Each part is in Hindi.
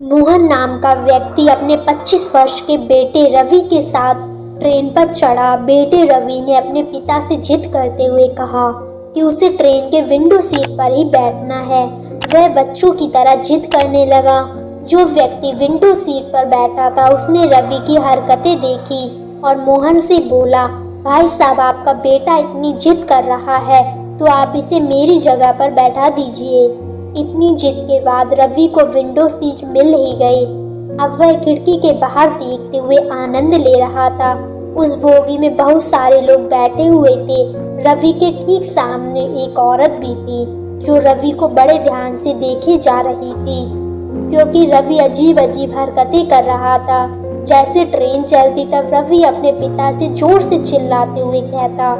मोहन नाम का व्यक्ति अपने 25 वर्ष के बेटे रवि के साथ ट्रेन पर चढ़ा। बेटे रवि ने अपने पिता से जिद करते हुए कहा कि उसे ट्रेन के विंडो सीट पर ही बैठना है। वह बच्चों की तरह जिद करने लगा। जो व्यक्ति विंडो सीट पर बैठा था उसने रवि की हरकतें देखी और मोहन से बोला, भाई साहब, आपका बेटा इतनी जिद कर रहा है तो आप इसे मेरी जगह पर बैठा दीजिए। इतनी जिद के बाद रवि को विंडो सीट मिल ही गई। अब वह खिड़की के बाहर देखते हुए आनंद ले रहा था। उस बोगी में बहुत सारे लोग बैठे हुए थे। रवि के ठीक सामने एक औरत भी थी जो रवि को बड़े ध्यान से देखे जा रही थी, क्योंकि रवि अजीब अजीब हरकतें कर रहा था। जैसे ट्रेन चलती तब रवि अपने पिता से जोर से चिल्लाते हुए कहता,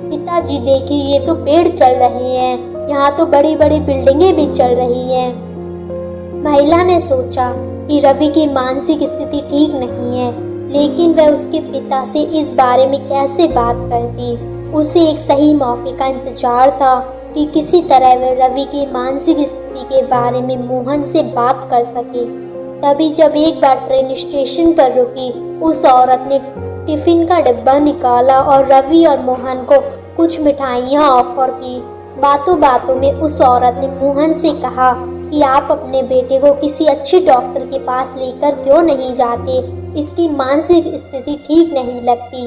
पिताजी देखिए, ये तो पेड़ चल रहे हैं, यहाँ तो बड़ी बड़ी बिल्डिंगें भी चल रही हैं। महिला ने सोचा कि रवि की मानसिक स्थिति ठीक नहीं है, लेकिन वह उसके पिता से इस बारे में कैसे बात करती। उसे एक सही मौके का इंतजार था कि किसी तरह वह रवि की मानसिक स्थिति के बारे में मोहन से बात कर सके। तभी जब एक बार ट्रेन स्टेशन पर रुकी, उस औरत ने टिफिन का डिब्बा निकाला और रवि और मोहन को कुछ मिठाइयाँ ऑफर की। बातों बातों में उस औरत ने मोहन से कहा कि आप अपने बेटे को किसी अच्छे डॉक्टर के पास लेकर क्यों नहीं जाते, इसकी मानसिक स्थिति ठीक नहीं लगती।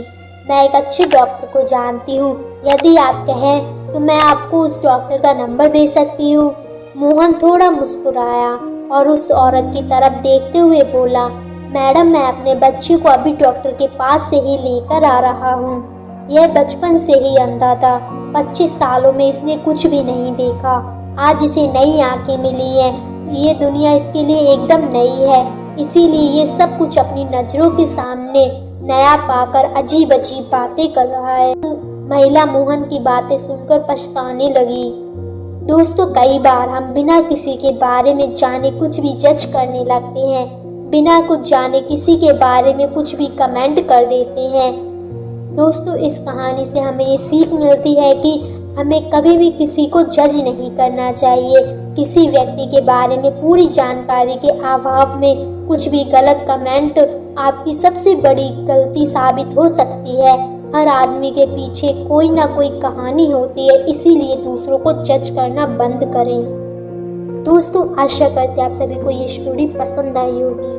मैं एक अच्छे डॉक्टर को जानती हूँ, यदि आप कहें तो मैं आपको उस डॉक्टर का नंबर दे सकती हूँ। मोहन थोड़ा मुस्कुराया और उस औरत की तरफ देखते हुए बोला, मैडम, मैं अपने बच्चे को अभी डॉक्टर के पास से ही लेकर आ रहा हूँ। यह बचपन से ही अंधा था। 25 सालों में इसने कुछ भी नहीं देखा। आज इसे नई आंखें मिली हैं। ये दुनिया इसके लिए एकदम नई है, इसीलिए ये सब कुछ अपनी नजरों के सामने नया पाकर अजीब अजीब बातें कर रहा है। महिला मोहन की बातें सुनकर पछताने लगी। दोस्तों, कई बार हम बिना किसी के बारे में जाने कुछ भी जज करने लगते हैं, बिना कुछ जाने किसी के बारे में कुछ भी कमेंट कर देते हैं। दोस्तों, इस कहानी से हमें ये सीख मिलती है कि हमें कभी भी किसी को जज नहीं करना चाहिए। किसी व्यक्ति के बारे में पूरी जानकारी के अभाव में कुछ भी गलत कमेंट आपकी सबसे बड़ी गलती साबित हो सकती है। हर आदमी के पीछे कोई ना कोई कहानी होती है, इसीलिए दूसरों को जज करना बंद करें। दोस्तों, आशा करते हैं आप सभी को ये स्टोरी पसंद आई होगी।